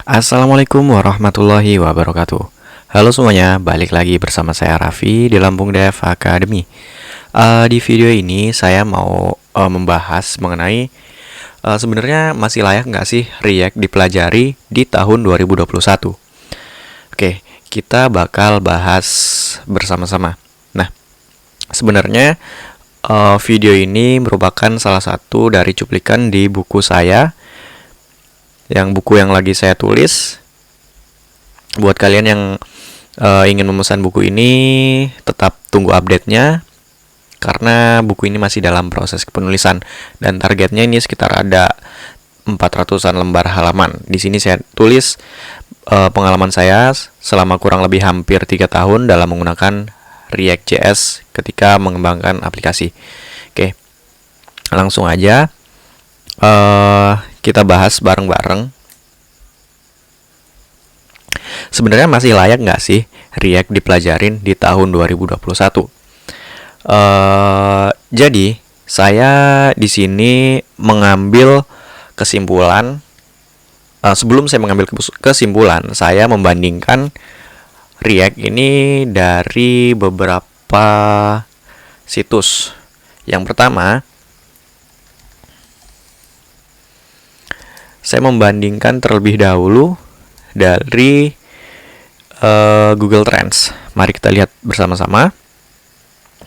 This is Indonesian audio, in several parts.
Assalamualaikum warahmatullahi wabarakatuh. Halo semuanya, balik lagi bersama saya Raffi di Lampung Dev Academy. Di video ini saya mau membahas mengenai sebenarnya masih layak nggak sih React dipelajari di tahun 2021. Oke, kita bakal bahas bersama-sama. Nah, sebenarnya video ini merupakan salah satu dari cuplikan di buku saya, buku yang lagi saya tulis. Buat kalian yang ingin memesan buku ini, tetap tunggu update-nya karena buku ini masih dalam proses penulisan dan targetnya ini sekitar ada 400-an lembar halaman. Di sini saya tulis pengalaman saya selama kurang lebih hampir 3 tahun dalam menggunakan React.js ketika mengembangkan aplikasi. Oke, langsung aja kita bahas bareng-bareng. Sebenarnya masih layak nggak sih React dipelajarin di tahun 2021? Jadi saya di sini mengambil kesimpulan. Sebelum saya mengambil kesimpulan, saya membandingkan React ini dari beberapa situs. Yang pertama, saya membandingkan terlebih dahulu dari Google Trends. Mari kita lihat bersama-sama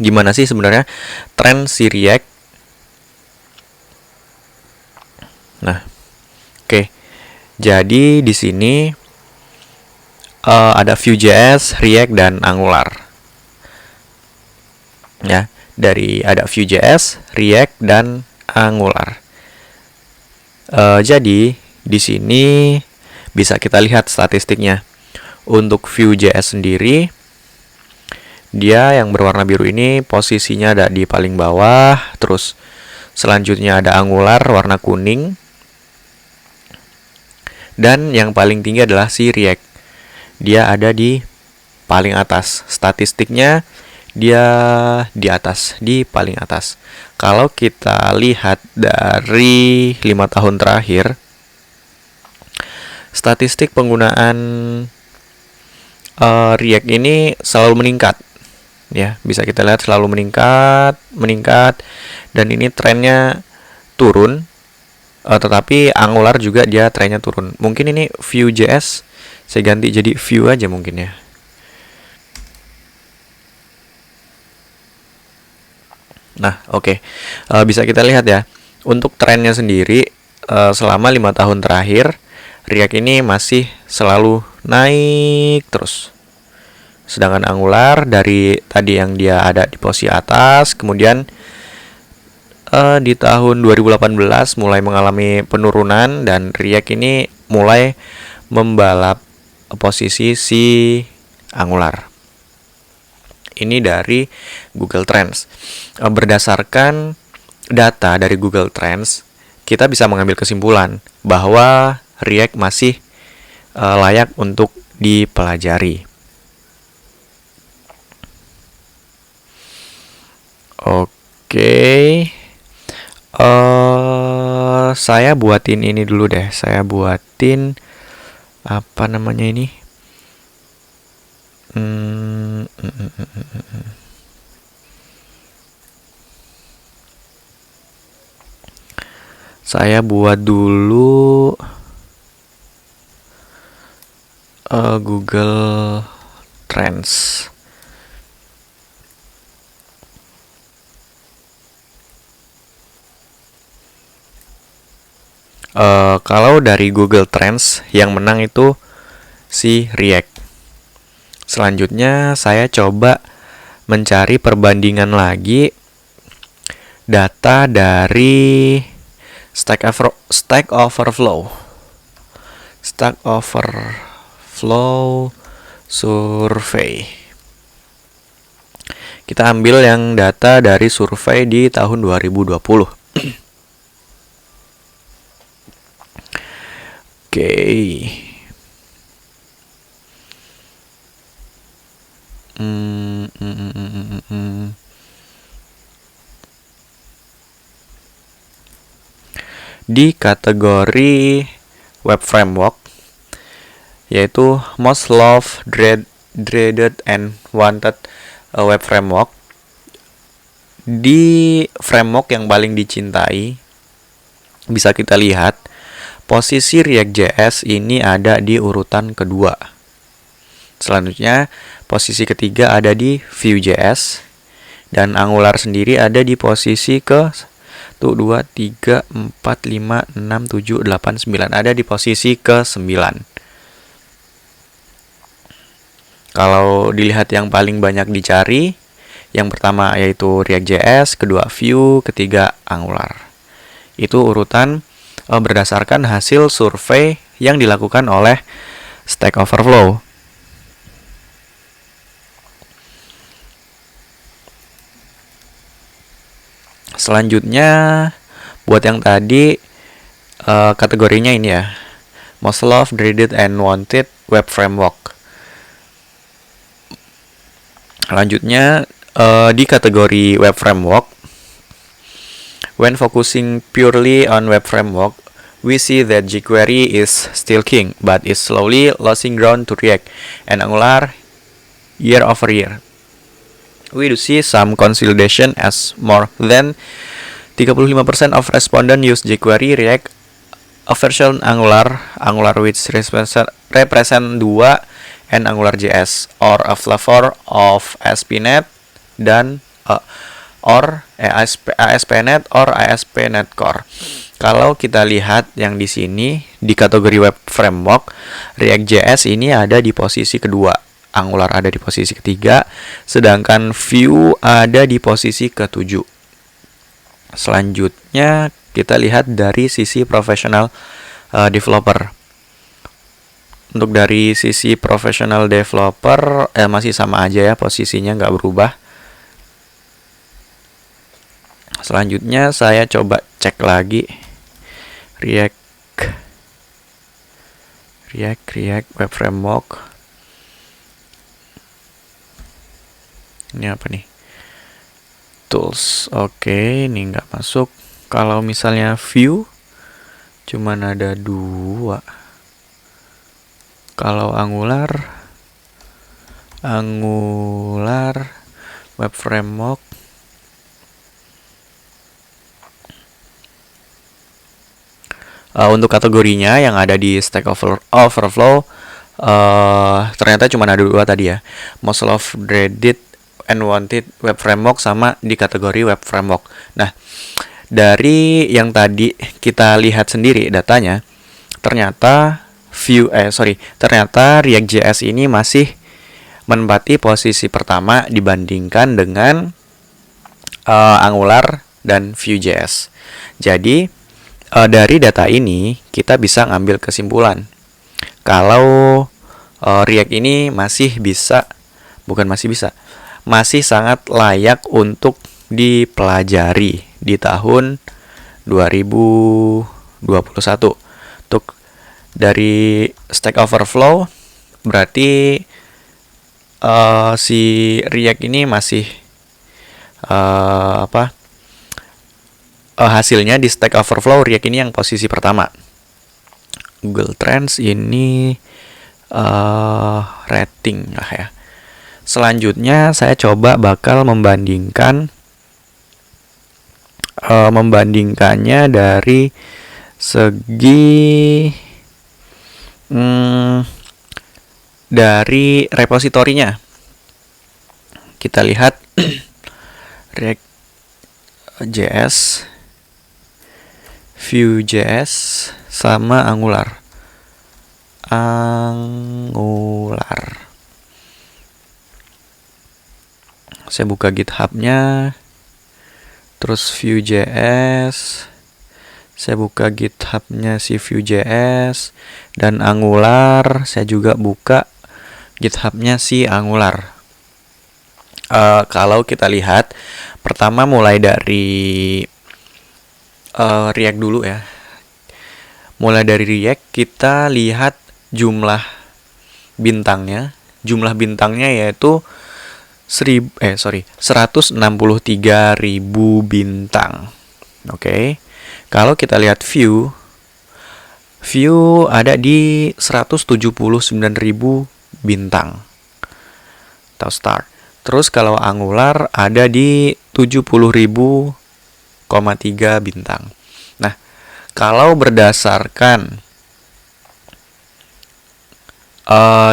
gimana sih sebenarnya tren si React. Nah, oke. Jadi di sini ada Vue.js, React dan Angular. Ya, ada Vue.js, React dan Angular. Jadi di sini bisa kita lihat statistiknya. Untuk Vue.js sendiri, dia yang berwarna biru ini posisinya ada di paling bawah. Terus selanjutnya ada Angular warna kuning. Dan yang paling tinggi adalah si React. Dia ada di paling atas. Statistiknya dia di atas, di paling atas. Kalau kita lihat dari 5 tahun terakhir, statistik penggunaan React ini selalu meningkat. Ya, bisa kita lihat selalu meningkat, dan ini trennya turun. Tetapi Angular juga dia trennya turun. Mungkin ini Vue.js saya ganti jadi Vue aja mungkin ya. Nah, oke. Bisa kita lihat ya. Untuk trennya sendiri selama 5 tahun terakhir, React ini masih selalu naik terus. Sedangkan Angular dari tadi yang dia ada di posisi atas, kemudian di tahun 2018 mulai mengalami penurunan dan React ini mulai membalap posisi si Angular. Ini dari Google Trends. Berdasarkan data dari Google Trends, kita bisa mengambil kesimpulan bahwa React masih layak untuk dipelajari. Oke. Saya buatin ini dulu deh. Saya buatin apa namanya ini? Saya buat dulu Google Trends. Kalau dari Google Trends yang menang itu si React. Selanjutnya saya coba mencari perbandingan lagi data dari Stack Overflow survei. Kita ambil yang data dari survei di tahun 2020. Oke. Di kategori web framework, yaitu most loved, dreaded, and wanted web framework. Di framework yang paling dicintai, bisa kita lihat posisi React.js ini ada di urutan kedua. Selanjutnya, posisi ketiga ada di Vue.js, dan Angular sendiri ada di posisi ke 1, 2, 3, 4, 5, 6, 7, 8, 9. Ada di posisi ke-9. Kalau dilihat yang paling banyak dicari, yang pertama yaitu React.js, kedua Vue, ketiga Angular. Itu urutan berdasarkan hasil survei yang dilakukan oleh Stack Overflow. Selanjutnya, buat yang tadi kategorinya ini ya, most loved, dreaded, and wanted web framework. Selanjutnya, di kategori web framework, when focusing purely on web framework, we see that jQuery is still king, but is slowly losing ground to React and Angular year over year. We do see some consolidation as more than 35% of respondents use jQuery, React, a version Angular which represent 2, and AngularJS, or a flavor of ASP.NET dan ASP.NET or ASP.NET Core. Kalau kita lihat yang di sini di kategori web framework, React.js ini ada di posisi kedua, Angular ada di posisi ketiga, sedangkan Vue ada di posisi ke-7. Selanjutnya kita lihat dari sisi professional developer. Untuk dari sisi professional developer masih sama aja ya, posisinya nggak berubah. Selanjutnya saya coba cek lagi React web framework. Ini apa nih? Tools. Oke, ini nggak masuk. Kalau misalnya Vue cuman ada 2. Kalau Angular web framework untuk kategorinya yang ada di Stack Overflow ternyata cuma ada 2 tadi ya, most loved, dreaded, and wanted web framework, sama di kategori web framework. Nah, dari yang tadi kita lihat sendiri datanya, ternyata React.js ini masih menempati posisi pertama dibandingkan dengan Angular dan Vue.js. Jadi dari data ini kita bisa ngambil kesimpulan kalau React ini masih sangat layak untuk dipelajari di tahun 2021. Untuk dari Stack Overflow berarti si React ini masih hasilnya di Stack Overflow React ini yang posisi pertama. Google Trends ini rating lah ya. Selanjutnya saya coba bakal membandingkannya dari segi dari repositorinya. Kita lihat React.js, Vue.js, sama Angular. Saya buka GitHub-nya, terus Vue.js, saya buka GitHub-nya si Vue.js, dan Angular, saya juga buka GitHub-nya si Angular. Kalau kita lihat, pertama mulai dari React dulu ya. Mulai dari React, kita lihat jumlah bintangnya. Jumlah bintangnya yaitu 163.000 bintang. Oke. Kalau kita lihat Vue, Vue ada di 179.000 bintang atau star. Terus kalau Angular ada di 70.000,3 bintang. Nah, kalau berdasarkan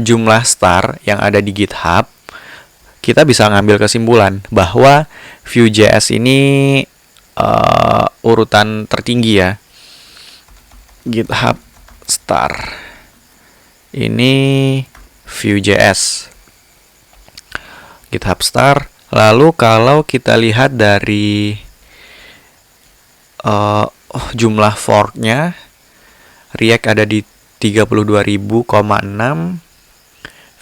jumlah star yang ada di GitHub, kita bisa ngambil kesimpulan bahwa Vue.js ini urutan tertinggi ya. GitHub star ini Vue.js. GitHub star. Lalu kalau kita lihat dari jumlah forknya, React ada di 32.000,6,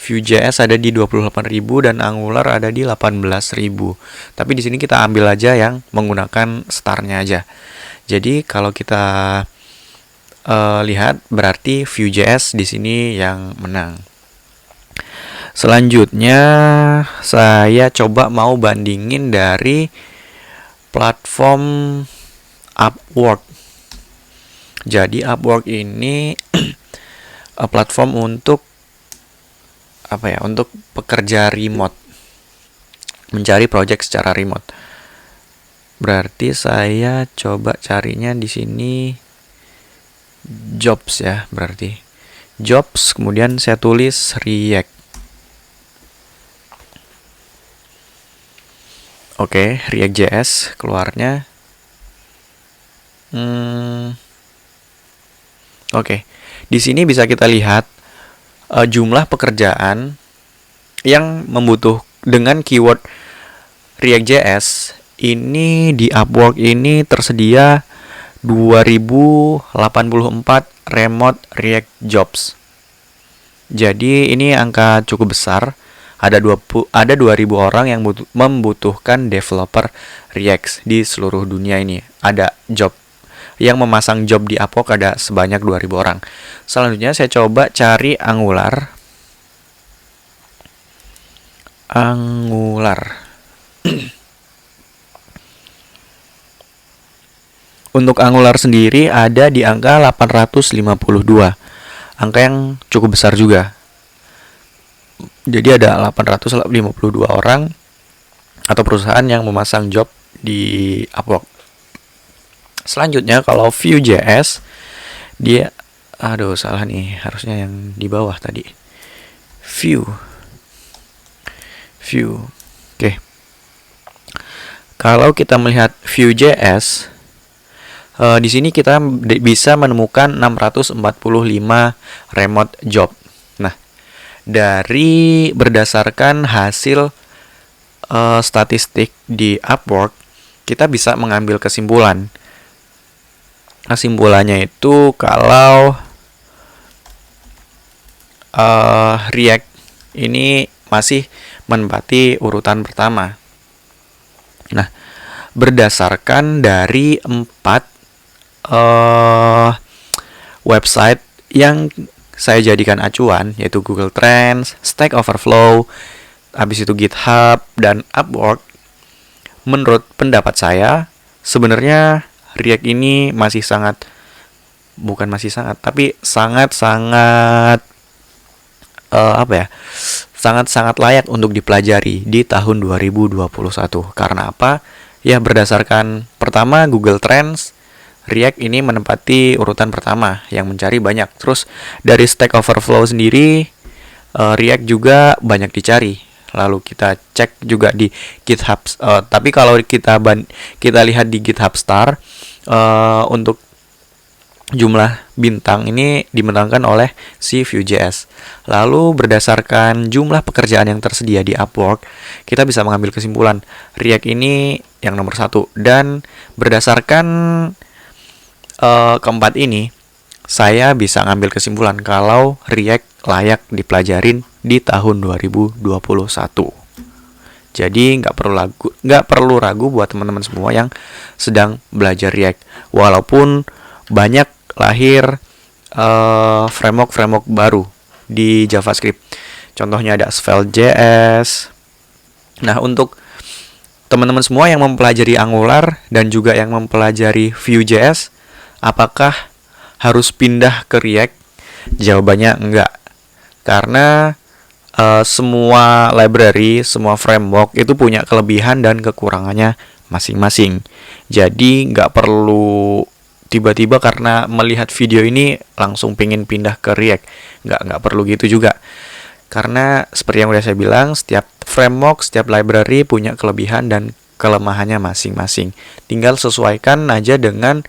Vue.js ada di 28.000 dan Angular ada di 18.000. Tapi di sini kita ambil aja yang menggunakan starnya aja. Jadi kalau kita lihat berarti Vue.js di sini yang menang. Selanjutnya saya coba mau bandingin dari platform Upwork. Jadi Upwork ini platform untuk untuk pekerja remote, mencari project secara remote. Berarti saya coba carinya di sini jobs ya, berarti jobs, kemudian saya tulis React. Oke, React.js keluarnya. Oke, di sini bisa kita lihat jumlah pekerjaan yang dengan keyword React.js ini di Upwork ini tersedia 2084 remote React jobs. Jadi ini angka cukup besar. Ada 2000 orang yang membutuhkan developer React di seluruh dunia ini. Ada job yang memasang job di Upwork ada sebanyak 2000 orang. Selanjutnya saya coba cari Angular. Untuk Angular sendiri ada di angka 852. Angka yang cukup besar juga. Jadi ada 852 orang atau perusahaan yang memasang job di Upwork. Selanjutnya kalau Vue.js, dia salah nih, harusnya yang di bawah tadi. Vue. Oke. Kalau kita melihat Vue.js, di sini kita bisa menemukan 645 remote job. Nah, dari berdasarkan hasil statistik di Upwork, kita bisa mengambil kesimpulan. Kesimpulannya itu kalau React ini masih menempati urutan pertama. Nah, berdasarkan dari 4 website yang saya jadikan acuan, yaitu Google Trends, Stack Overflow, habis itu GitHub, dan Upwork, menurut pendapat saya, sebenarnya React ini sangat layak untuk dipelajari di tahun 2021. Karena apa? Ya, berdasarkan pertama Google Trends, React ini menempati urutan pertama yang mencari banyak. Terus dari Stack Overflow sendiri, React juga banyak dicari. Lalu kita cek juga di GitHub. Tapi kalau kita lihat di GitHub Star, untuk jumlah bintang ini dimenangkan oleh si Vue.js. Lalu berdasarkan jumlah pekerjaan yang tersedia di Upwork, kita bisa mengambil kesimpulan React ini yang nomor 1. Dan berdasarkan keempat ini, saya bisa ngambil kesimpulan kalau React layak dipelajarin di tahun 2021. Jadi nggak perlu ragu buat teman-teman semua yang sedang belajar React. Walaupun banyak lahir framework baru di JavaScript. Contohnya ada Svelte.js. Nah, untuk teman-teman semua yang mempelajari Angular dan juga yang mempelajari Vue.js, apakah harus pindah ke React? Jawabannya enggak. Karena semua library, semua framework itu punya kelebihan dan kekurangannya masing-masing. Jadi nggak perlu tiba-tiba karena melihat video ini langsung pengen pindah ke React. Nggak perlu gitu juga. Karena seperti yang udah saya bilang, setiap framework, setiap library punya kelebihan dan kelemahannya masing-masing. Tinggal sesuaikan aja dengan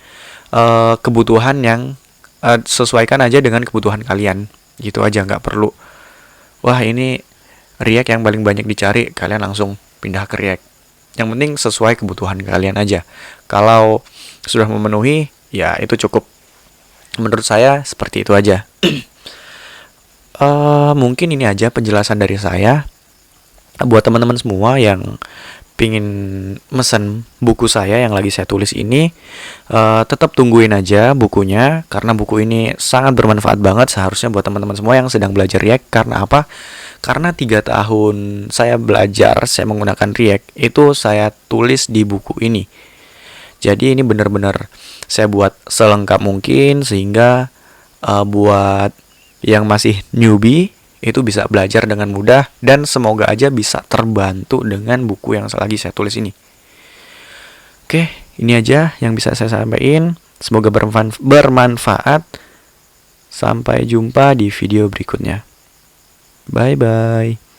sesuaikan aja dengan kebutuhan kalian. Gitu aja, nggak perlu wah ini React yang paling banyak dicari, kalian langsung pindah ke React. Yang penting sesuai kebutuhan kalian aja. Kalau sudah memenuhi, ya itu cukup. Menurut saya seperti itu aja. Mungkin ini aja penjelasan dari saya. Buat teman-teman semua yang pingin mesen buku saya yang lagi saya tulis ini, tetap tungguin aja bukunya, karena buku ini sangat bermanfaat banget seharusnya buat teman-teman semua yang sedang belajar React. Karena apa? Karena 3 tahun saya belajar, saya menggunakan React, itu saya tulis di buku ini. Jadi ini benar-benar saya buat selengkap mungkin, sehingga buat yang masih newbie itu bisa belajar dengan mudah, dan semoga aja bisa terbantu dengan buku yang lagi saya tulis ini. Oke, ini aja yang bisa saya sampaikan. Semoga bermanfaat. Sampai jumpa di video berikutnya. Bye-bye.